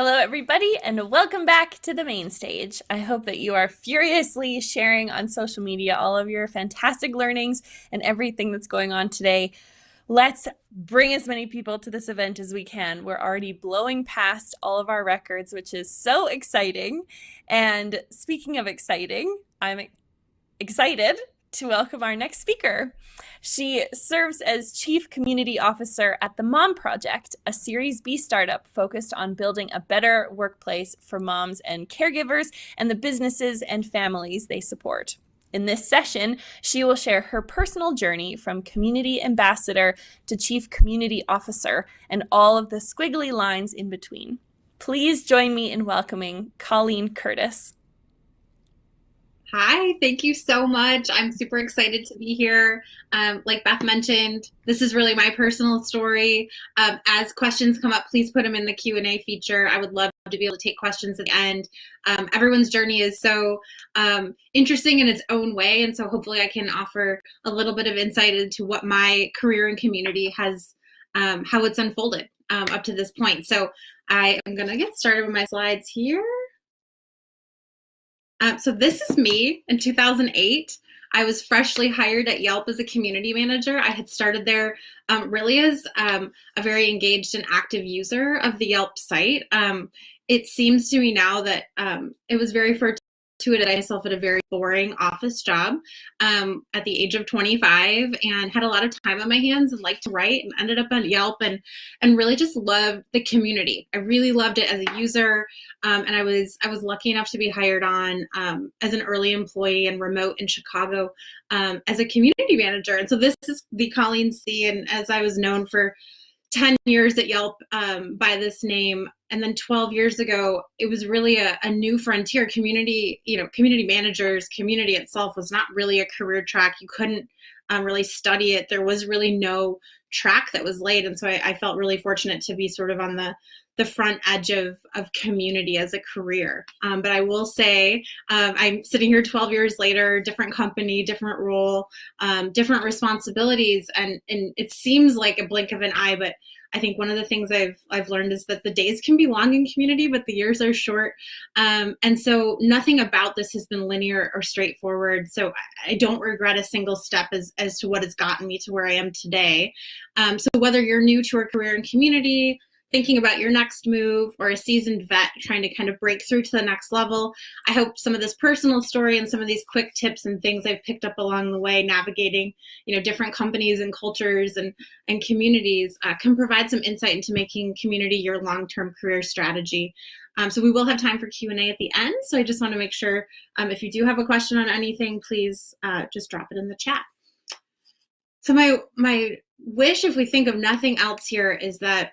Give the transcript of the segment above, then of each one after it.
Hello, everybody, and welcome back to the main stage. I hope that you are furiously sharing on social media all of your fantastic learnings and everything that's going on today. Let's bring as many people to this event as we can. We're already blowing past all of our records, which is so exciting. And speaking of exciting, I'm excited to welcome our next speaker. She serves as Chief Community Officer at the Mom Project, a Series B startup focused on building a better workplace for moms and caregivers and the businesses and families they support. In this session, she will share her personal journey from community ambassador to chief community officer and all of the squiggly lines in between. Please join me in welcoming Colleen Curtis. Hi, thank you so much. I'm super excited to be here. Like Beth mentioned, this is really my personal story. As questions come up, please put them in the Q&A feature. I would love to be able to take questions at the end. Everyone's journey is so interesting in its own way, and so hopefully I can offer a little bit of insight into what my career and community has, how it's unfolded up to this point. So I am going to get started with my slides here. So this is me in 2008. I was freshly hired at Yelp as a community manager. I had started there really as a very engaged and active user of the Yelp site. It seems to me now that it was very fortuitous. I myself at a very boring office job at the age of 25 and had a lot of time on my hands and liked to write and ended up on Yelp and really just loved the community. I really loved it as a user, and I was lucky enough to be hired on as an early employee and remote in Chicago as a community manager. And so this is the Colleens, and as I was known for 10 years at Yelp by this name. And then 12 years ago, it was really a new frontier. Community managers, community itself was not really a career track. You couldn't really study it. There was really no track that was laid. And so I felt really fortunate to be sort of on the front edge of community as a career. But I will say, I'm sitting here 12 years later, different company, different role, different responsibilities. And it seems like a blink of an eye, but I think one of the things I've learned is that the days can be long in community, but the years are short. And so nothing about this has been linear or straightforward. So I don't regret a single step as to what has gotten me to where I am today. So whether you're new to a career in community, thinking about your next move, or a seasoned vet trying to kind of break through to the next level, I hope some of this personal story and some of these quick tips and things I've picked up along the way navigating, different companies and cultures and communities can provide some insight into making community your long-term career strategy. So we will have time for Q&A at the end. So I just want to make sure if you do have a question on anything, please just drop it in the chat. So my wish, if we think of nothing else here, is that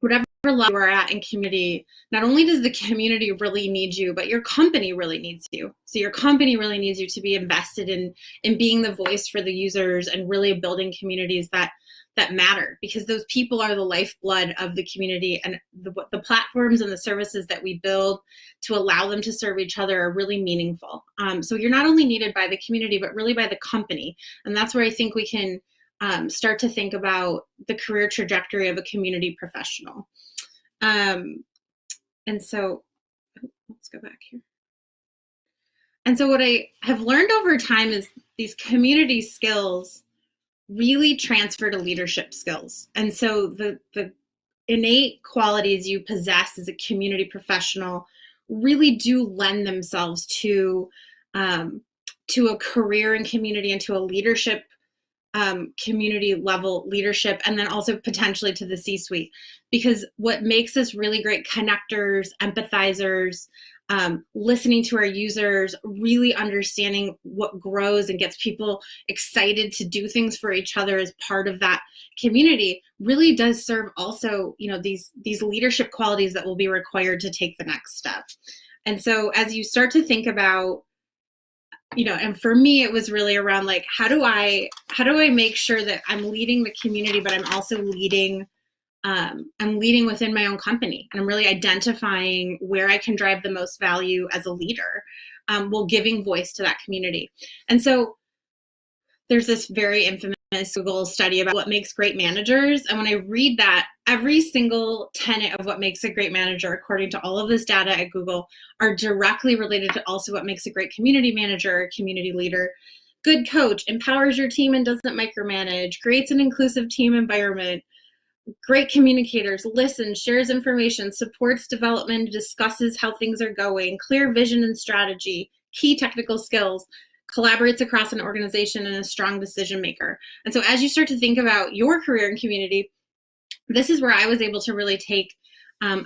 whatever level you are at in community, not only does the community really need you, but your company really needs you. So your company really needs you to be invested in being the voice for the users and really building communities that matter, because those people are the lifeblood of the community, and the platforms and the services that we build to allow them to serve each other are really meaningful. So you're not only needed by the community, but really by the company. And that's where I think we can start to think about the career trajectory of a community professional. And so let's go back here. And so what I have learned over time is these community skills really transfer to leadership skills. And so the innate qualities you possess as a community professional really do lend themselves to a career in community and to a leadership community level leadership, and then also potentially to the C-suite. Because what makes us really great connectors, empathizers, listening to our users, really understanding what grows and gets people excited to do things for each other as part of that community, really does serve also, these leadership qualities that will be required to take the next step. And so as you start to think about, and for me, it was really around like, how do I make sure that I'm leading the community, but I'm also leading within my own company, and I'm really identifying where I can drive the most value as a leader, while giving voice to that community. And so there's this very infamous Google study about what makes great managers. And when I read that, every single tenet of what makes a great manager, according to all of this data at Google, are directly related to also what makes a great community manager or community leader. Good coach empowers your team and doesn't micromanage, creates an inclusive team environment. Great communicators, listens, shares information, supports development, discusses how things are going, clear vision and strategy, key technical skills, collaborates across an organization, and a strong decision maker. And so as you start to think about your career and community, this is where I was able to really take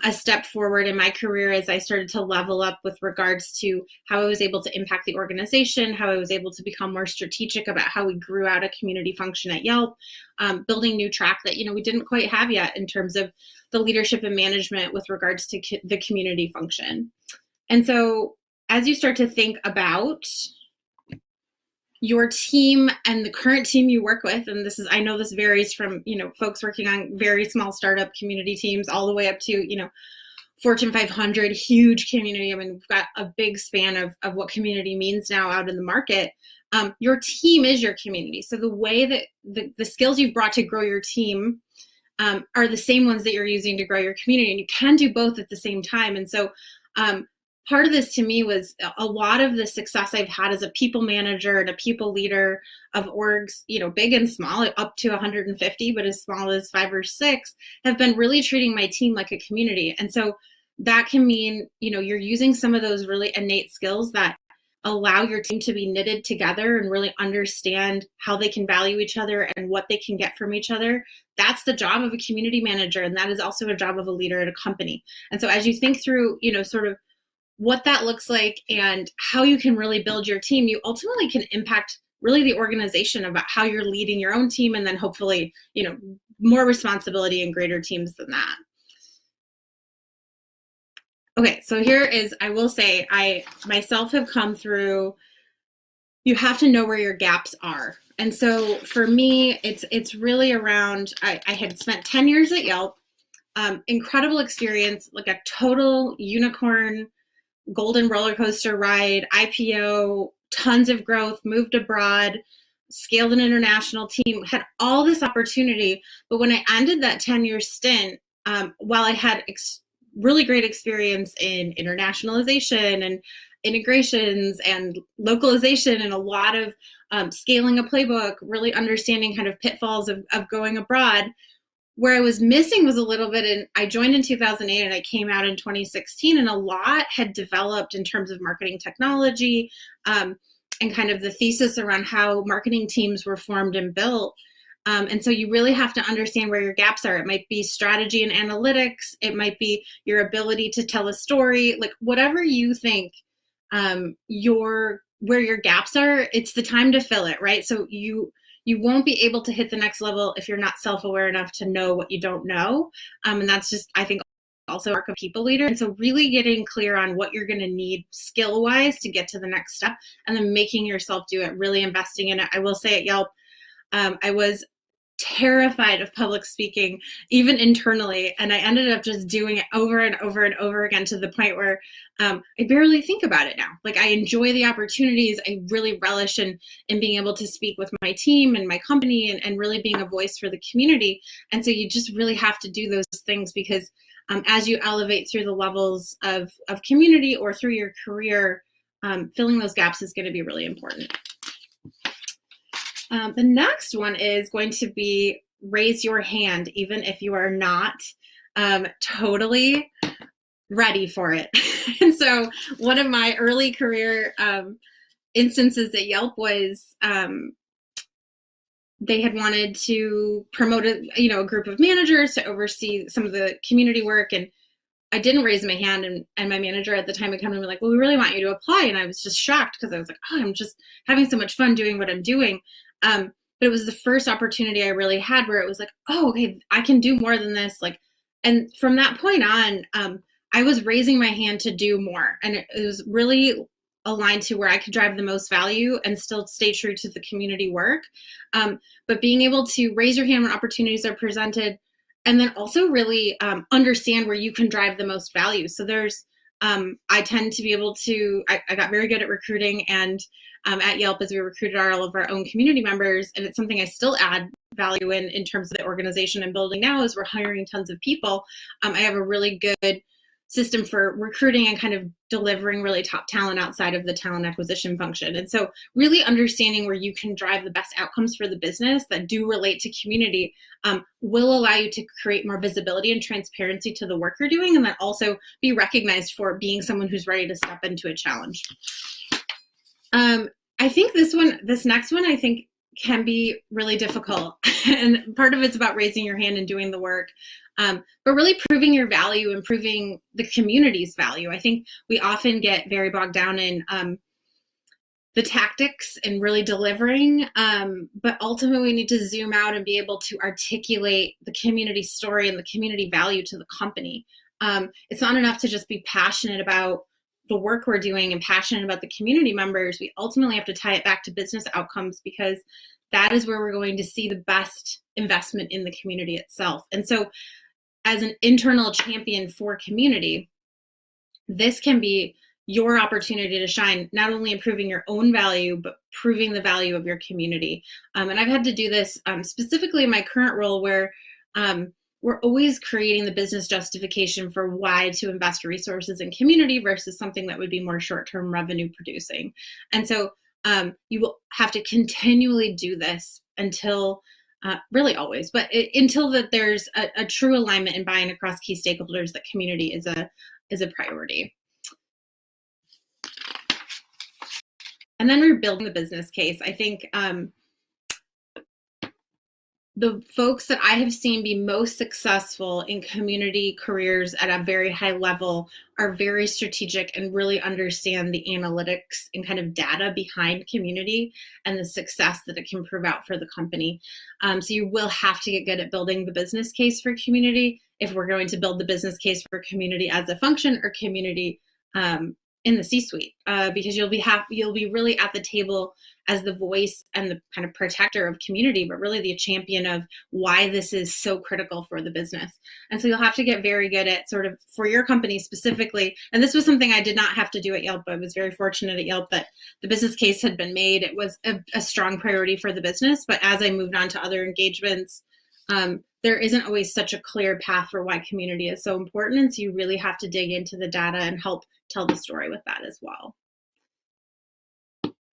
a step forward in my career as I started to level up with regards to how I was able to impact the organization, how I was able to become more strategic about how we grew out a community function at Yelp, building new track that we didn't quite have yet in terms of the leadership and management with regards to the community function. And so as you start to think about your team and the current team you work with, and I know this varies from folks working on very small startup community teams all the way up to Fortune 500 huge community. I mean, we've got a big span of what community means now out in the market. Your team is your community. So the way that the skills you've brought to grow your team are the same ones that you're using to grow your community, and you can do both at the same time. And so part of this to me was a lot of the success I've had as a people manager and a people leader of orgs, big and small, up to 150, but as small as 5 or 6, have been really treating my team like a community. And so that can mean, you're using some of those really innate skills that allow your team to be knitted together and really understand how they can value each other and what they can get from each other. That's the job of a community manager. And that is also a job of a leader at a company. And so as you think through, sort of what that looks like and how you can really build your team, you ultimately can impact really the organization about how you're leading your own team, and then hopefully, more responsibility and greater teams than that. Okay, so here is, I will say, I myself have come through, you have to know where your gaps are. And so for me, it's really around, I had spent 10 years at Yelp, incredible experience, like a total unicorn golden roller coaster ride, IPO, tons of growth, moved abroad, scaled an international team, had all this opportunity. But when I ended that 10-year stint, while I had really great experience in internationalization and integrations and localization and a lot of scaling a playbook, really understanding kind of pitfalls of going abroad, where I was missing was a little bit, and I joined in 2008 and I came out in 2016, and a lot had developed in terms of marketing technology and kind of the thesis around how marketing teams were formed and built. And so you really have to understand where your gaps are. It might be strategy and analytics. It might be your ability to tell a story, like whatever you think where your gaps are, it's the time to fill it, right? So you won't be able to hit the next level if you're not self-aware enough to know what you don't know. And that's just, I think, also a people leader. And so really getting clear on what you're going to need skill-wise to get to the next step, and then making yourself do it, really investing in it. I will say at Yelp, I was terrified of public speaking, even internally. And I ended up just doing it over and over and over again, to the point where I barely think about it now. Like, I enjoy the opportunities. I really relish in being able to speak with my team and my company, and really being a voice for the community. And so you just really have to do those things, because as you elevate through the levels of community or through your career, filling those gaps is going to be really important. The next one is going to be raise your hand, even if you are not totally ready for it. And so one of my early career instances at Yelp was they had wanted to promote a group of managers to oversee some of the community work, and I didn't raise my hand, and my manager at the time had come and was like, well, we really want you to apply. And I was just shocked, because I was like, oh, I'm just having so much fun doing what I'm doing. But it was the first opportunity I really had where it was like, oh, okay, I can do more than this. And from that point on, I was raising my hand to do more. And it was really aligned to where I could drive the most value and still stay true to the community work. But being able to raise your hand when opportunities are presented, and then also really understand where you can drive the most value. So I tend to be able to, I got very good at recruiting, and at Yelp, as we recruited all of our own community members, and it's something I still add value in terms of the organization I'm building now is we're hiring tons of people. I have a really good system for recruiting and kind of delivering really top talent outside of the talent acquisition function. And so really understanding where you can drive the best outcomes for the business that do relate to community will allow you to create more visibility and transparency to the work you're doing, and then also be recognized for being someone who's ready to step into a challenge. I think this next one, I think can be really difficult. And part of it's about raising your hand and doing the work. But really proving your value and proving the community's value. I think we often get very bogged down in the tactics and really delivering, but ultimately we need to zoom out and be able to articulate the community story and the community value to the company. It's not enough to just be passionate about the work we're doing and passionate about the community members. We ultimately have to tie it back to business outcomes, because that is where we're going to see the best investment in the community itself. And so as an internal champion for community, this can be your opportunity to shine, not only improving your own value, but proving the value of your community. And I've had to do this specifically in my current role, where we're always creating the business justification for why to invest resources in community versus something that would be more short-term revenue producing. And so you will have to continually do this until really always, but until that there's a true alignment and buy-in across key stakeholders that community is a priority. And then we're building the business case. I think the folks that I have seen be most successful in community careers at a very high level are very strategic and really understand the analytics and kind of data behind community and the success that it can prove out for the company. So you will have to get good at building the business case for community if we're going to build the business case for community as a function or community in the C-suite, because you'll be really at the table as the voice and the kind of protector of community, but really the champion of why this is so critical for the business. And so you'll have to get very good at sort of, for your company specifically, and this was something I did not have to do at Yelp. I was very fortunate at Yelp that the business case had been made. It was a strong priority for the business, but as I moved on to other engagements, there isn't always such a clear path for why community is so important. And so you really have to dig into the data and help tell the story with that as well.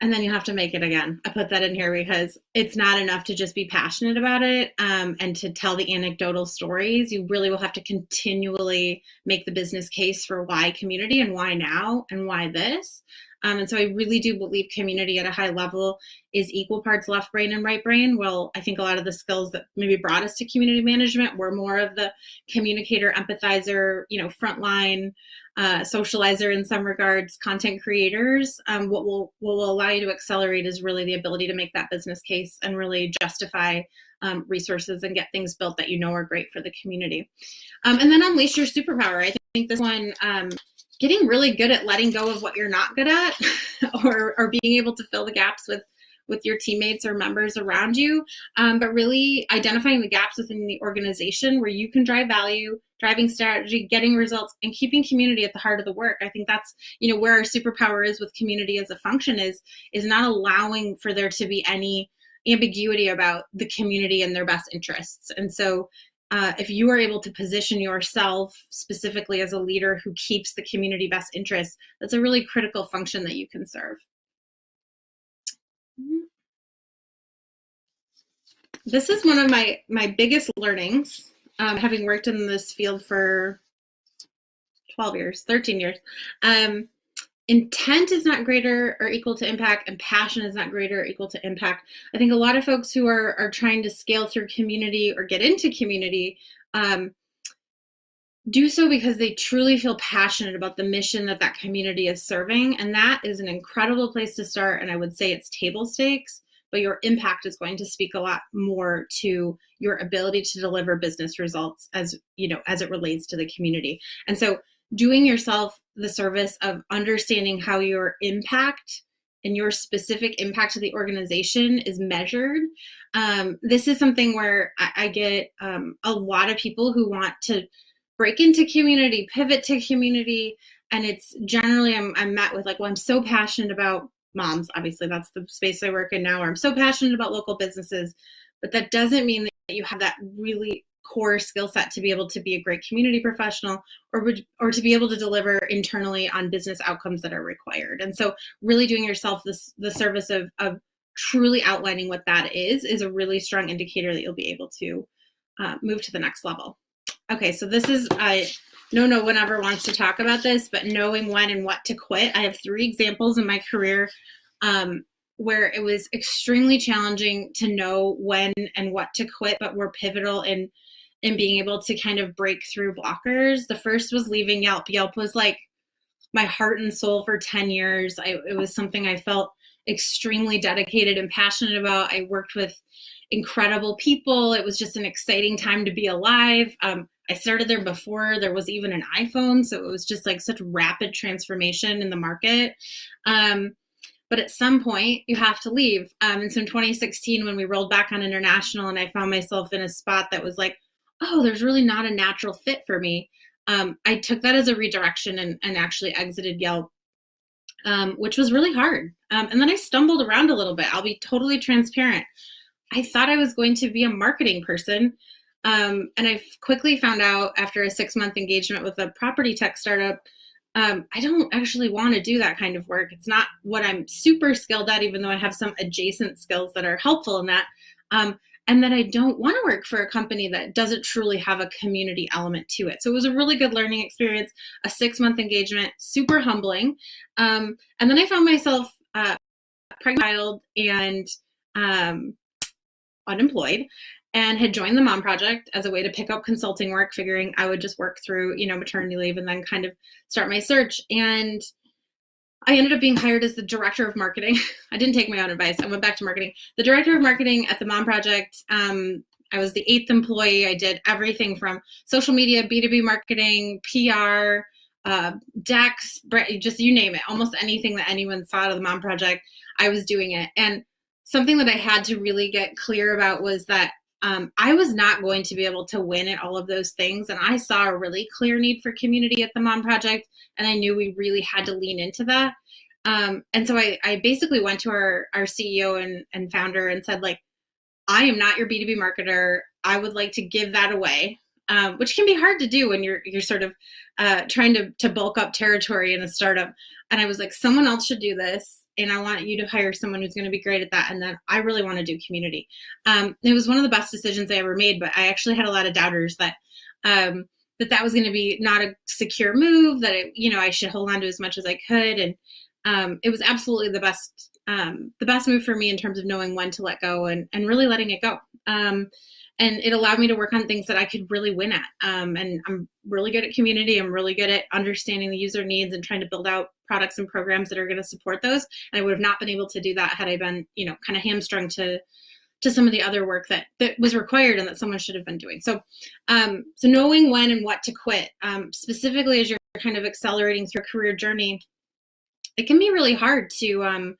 And then you have to make it again. I put that in here because it's not enough to just be passionate about it and to tell the anecdotal stories. You really will have to continually make the business case for why community and why now and why this. And so I really do believe community at a high level is equal parts left brain and right brain. Well, I think a lot of the skills that maybe brought us to community management were more of the communicator, empathizer, frontline, socializer in some regards, content creators. What will allow you to accelerate is really the ability to make that business case and really justify resources and get things built that are great for the community. And then unleash your superpower. I think this one, getting really good at letting go of what you're not good at or being able to fill the gaps with your teammates or members around you, but really identifying the gaps within the organization where you can drive value, driving strategy, getting results, and keeping community at the heart of the work. I think that's, where our superpower is with community as a function is not allowing for there to be any ambiguity about the community and their best interests. And so if you are able to position yourself specifically as a leader who keeps the community best interests, that's a really critical function that you can serve. This is one of my biggest learnings, having worked in this field for 13 years. Intent is not greater or equal to impact, and passion is not greater or equal to impact. I think a lot of folks who are trying to scale through community or get into community do so because they truly feel passionate about the mission that community is serving. And that is an incredible place to start. And I would say it's table stakes, but your impact is going to speak a lot more to your ability to deliver business results as it relates to the community. And so doing yourself the service of understanding how your impact and your specific impact to the organization is measured. This is something where I get a lot of people who want to break into community, pivot to community, and it's generally I'm met with I'm so passionate about moms. Obviously, that's the space I work in now, where I'm so passionate about local businesses, but that doesn't mean that you have that really core skill set to be able to be a great community professional, or to be able to deliver internally on business outcomes that are required. And so really doing yourself the service of truly outlining what that is a really strong indicator that you'll be able to move to the next level. Okay, so this is, no one ever wants to talk about this, but knowing when and what to quit. I have 3 examples in my career where it was extremely challenging to know when and what to quit, but were pivotal in being able to kind of break through blockers. The first was leaving Yelp. Yelp was like my heart and soul for 10 years. It was something I felt extremely dedicated and passionate about. I worked with incredible people. It was just an exciting time to be alive. I started there before there was even an iPhone, so it was just like such rapid transformation in the market. But at some point, you have to leave. And so in 2016, when we rolled back on international and I found myself in a spot that was like, oh, there's really not a natural fit for me, I took that as a redirection and actually exited Yelp, which was really hard. And then I stumbled around a little bit. I'll be totally transparent. I thought I was going to be a marketing person. And I quickly found out after a 6-month engagement with a property tech startup, I don't actually want to do that kind of work. It's not what I'm super skilled at, even though I have some adjacent skills that are helpful in that. And then I don't want to work for a company that doesn't truly have a community element to it. So it was a really good learning experience, a 6-month engagement, super humbling. And then I found myself pregnant and unemployed, and had joined the Mom Project as a way to pick up consulting work, figuring I would just work through, maternity leave and then kind of start my search. And I ended up being hired as the director of marketing. I didn't take my own advice. I went back to marketing. The director of marketing at the Mom Project. I was the 8th employee. I did everything from social media, B2B marketing, PR, decks, just you name it. Almost anything that anyone saw out of the Mom Project, I was doing it. And something that I had to really get clear about was that I was not going to be able to win at all of those things. And I saw a really clear need for community at the Mom Project. And I knew we really had to lean into that. And so I basically went to our CEO and founder and said, like, I am not your B2B marketer. I would like to give that away, which can be hard to do when you're sort of trying to bulk up territory in a startup. And I was like, someone else should do this. And I want you to hire someone who's going to be great at that. And then I really want to do community. It was one of the best decisions I ever made, but I actually had a lot of doubters that that was going to be not a secure move, that I should hold on to as much as I could. And it was absolutely the best move for me in terms of knowing when to let go and really letting it go. And it allowed me to work on things that I could really win at. And I'm really good at community. I'm really good at understanding the user needs and trying to build out products and programs that are going to support those. And I would have not been able to do that had I been, kind of hamstrung to some of the other work that was required and that someone should have been doing. So, so knowing when and what to quit, specifically as you're kind of accelerating through a career journey, it can be really hard to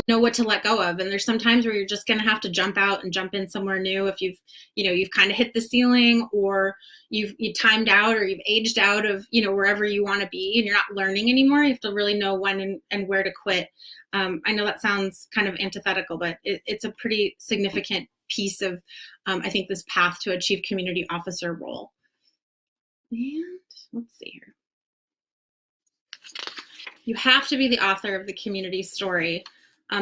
know what to let go of. And there's some times where you're just going to have to jump out and jump in somewhere new if you've kind of hit the ceiling, or you timed out, or you've aged out of, wherever you want to be and you're not learning anymore. You have to really know when and where to quit. I know that sounds kind of antithetical, but it's a pretty significant piece of, I think, this path to a chief community officer role. And let's see here. You have to be the author of the community story.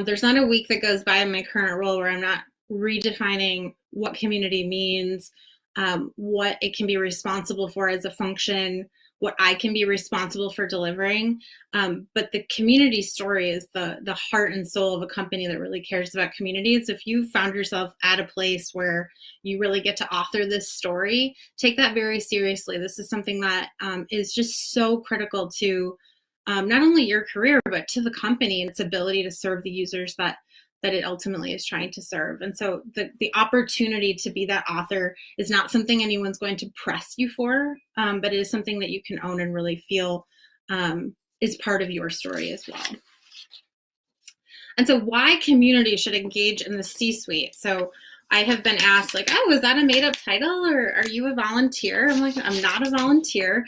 There's not a week that goes by in my current role where I'm not redefining what community means, what it can be responsible for as a function, what I can be responsible for delivering. But the community story is the heart and soul of a company that really cares about communities. If you found yourself at a place where you really get to author this story, take that very seriously. This is something that is just so critical to not only your career, but to the company and its ability to serve the users that it ultimately is trying to serve. And so the opportunity to be that author is not something anyone's going to press you for, but it is something that you can own and really feel is part of your story as well. And so why community should engage in the C-suite? So I have been asked, like, oh, is that a made up title, or are you a volunteer? I'm like, I'm not a volunteer.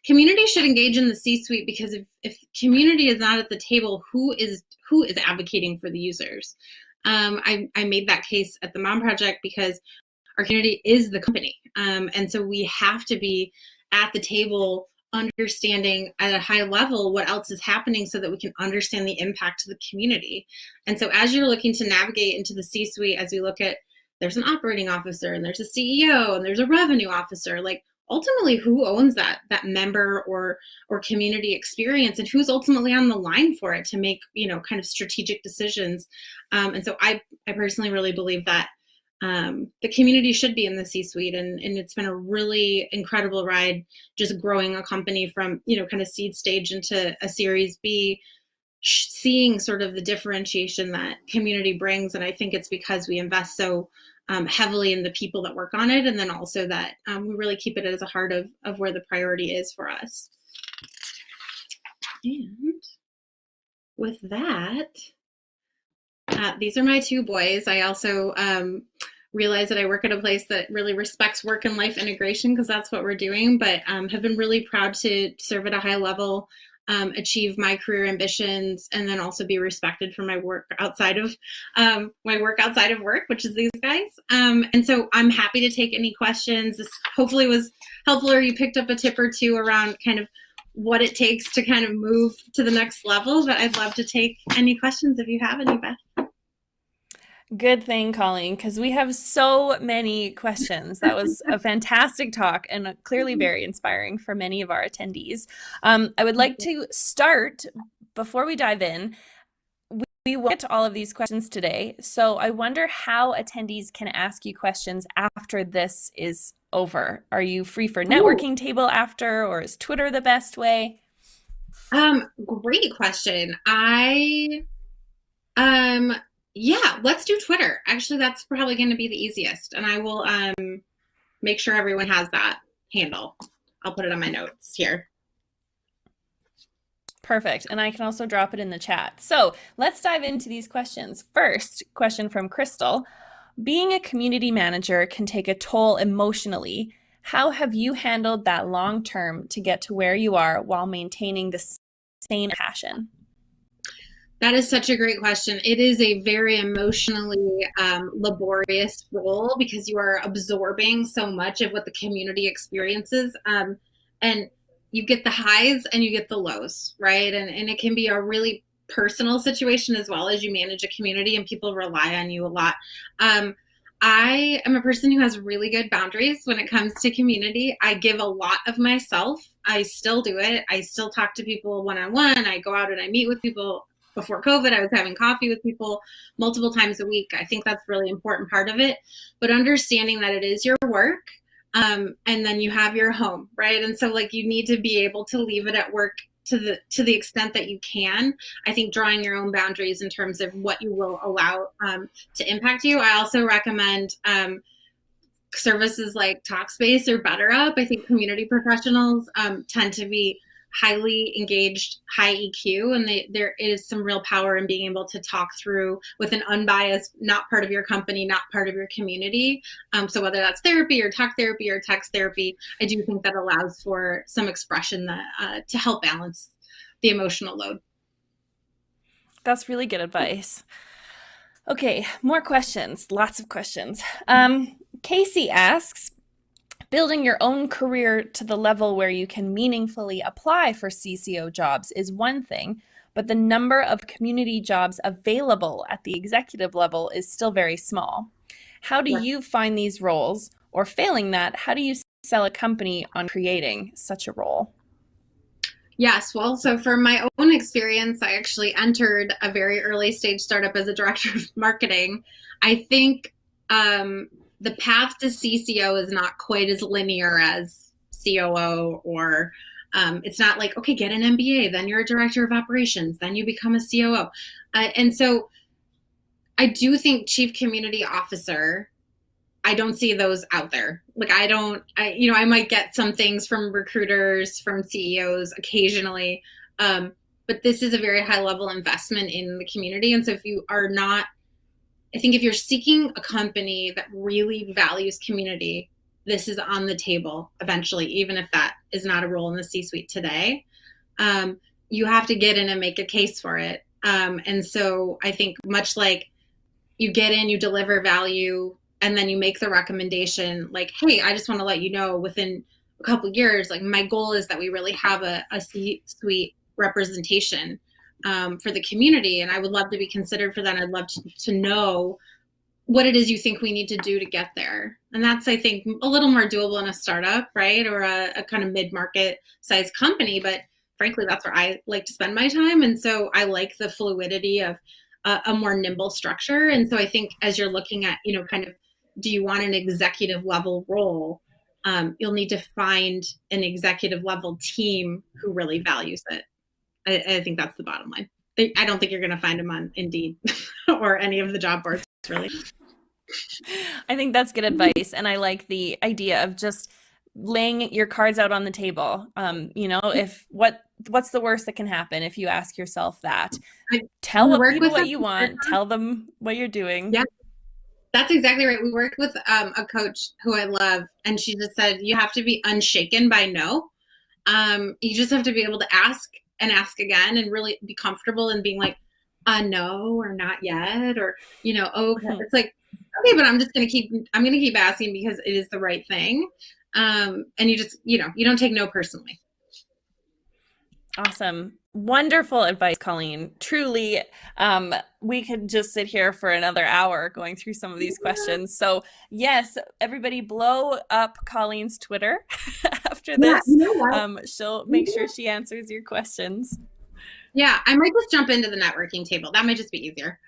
Community should engage in the C-suite because if community is not at the table, who is advocating for the users? I made that case at the Mom Project because our community is the company. And so we have to be at the table understanding at a high level what else is happening so that we can understand the impact to the community. And so as you're looking to navigate into the C-suite, as we look at, there's an operating officer and there's a CEO and there's a revenue officer, like ultimately who owns that member or community experience, and who's ultimately on the line for it to make, kind of strategic decisions. And so I personally really believe that the community should be in the C-suite, and it's been a really incredible ride just growing a company from, kind of seed stage into a Series B, seeing sort of the differentiation that community brings. And I think it's because we invest so heavily in the people that work on it, and then also that we really keep it as a heart of where the priority is for us. And with that, these are my two boys. I also realize that I work at a place that really respects work and life integration, because that's what we're doing, but have been really proud to serve at a high level, achieve my career ambitions, and then also be respected for my work outside of work, which is these guys. And so I'm happy to take any questions. This hopefully was helpful, or you picked up a tip or two around kind of what it takes to kind of move to the next level, but I'd love to take any questions if you have any, Beth. Good thing, Colleen, because we have so many questions. That was a fantastic talk and clearly very inspiring for many of our attendees. I would like to start, before we dive in, we will get to all of these questions today. So I wonder how attendees can ask you questions after this is over. Are you free for networking table after, or is Twitter the best way? Great question. Yeah, let's do Twitter. Actually, that's probably going to be the easiest. And I will make sure everyone has that handle. I'll put it on my notes here. Perfect. And I can also drop it in the chat. So let's dive into these questions. First question from Crystal. Being a community manager can take a toll emotionally. How have you handled that long term to get to where you are while maintaining the same passion? That is such a great question. It is a very emotionally laborious role, because you are absorbing so much of what the community experiences. And you get the highs and you get the lows, right? And it can be a really personal situation as well, as you manage a community and people rely on you a lot. I am a person who has really good boundaries when it comes to community. I give a lot of myself. I still do it. I still talk to people one-on-one. I go out and I meet with people. Before COVID, I was having coffee with people multiple times a week. I think that's a really important part of it. But understanding that it is your work, and then you have your home, right? And so you need to be able to leave it at work to the extent that you can. I think drawing your own boundaries in terms of what you will allow to impact you. I also recommend services like Talkspace or BetterUp. I think community professionals tend to be highly engaged, high EQ, and there is some real power in being able to talk through with an unbiased, not part of your company, not part of your community. So whether that's therapy or talk therapy or text therapy, I do think that allows for some expression that to help balance the emotional load. That's really good advice. Okay, more questions, lots of questions. Casey asks, building your own career to the level where you can meaningfully apply for CCO jobs is one thing, but the number of community jobs available at the executive level is still very small. How do you find these roles, or failing that, how do you sell a company on creating such a role? Yes, well, so for my own experience, I actually entered a very early stage startup as a director of marketing. I think the path to CCO is not quite as linear as COO, or it's not like, okay, get an MBA, then you're a director of operations, then you become a COO. And so I do think chief community officer, I don't see those out there. I might get some things from recruiters, from CEOs occasionally, but this is a very high level investment in the community. And so if you are not, I think if you're seeking a company that really values community, this is on the table eventually, even if that is not a role in the C-suite today. You have to get in and make a case for it. And so I think much like you get in, you deliver value, and then you make the recommendation like, hey, I just want to let you know within a couple of years, like my goal is that we really have a C-suite representation for the community. And I would love to be considered for that. I'd love to know what it is you think we need to do to get there. And that's, I think, a little more doable in a startup, right? Or a kind of mid-market size company. But frankly, that's where I like to spend my time. And so I like the fluidity of a more nimble structure. And so I think as you're looking at, kind of, do you want an executive level role? You'll need to find an executive level team who really values it. I think that's the bottom line. I don't think you're going to find them on Indeed or any of the job boards, really. I think that's good advice. And I like the idea of just laying your cards out on the table. If what's the worst that can happen if you ask yourself that? Tell people what you want, tell them what you're doing. Yeah, that's exactly right. We worked with a coach who I love, and she just said, you have to be unshaken by no. You just have to be able to ask and ask again and really be comfortable in being like, no, or not yet, or, okay. It's like, okay, but I'm going to keep asking because it is the right thing. And you just, you don't take no personally. Awesome. Wonderful advice, Colleen. Truly, we could just sit here for another hour going through some of these questions. So yes, everybody blow up Colleen's Twitter after this. She'll make sure she answers your questions. Yeah, I might just jump into the networking table. That might just be easier.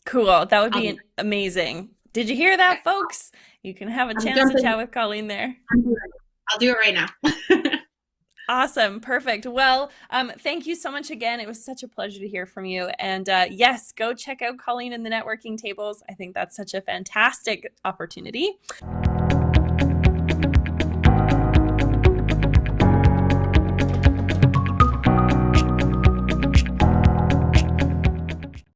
Cool. That would be amazing. Did you hear that, folks? You can have a chance to chat with Colleen there. I'll do it right now. Awesome. Perfect. Well, thank you so much again. It was such a pleasure to hear from you. And yes, go check out Colleen in the networking tables. I think that's such a fantastic opportunity.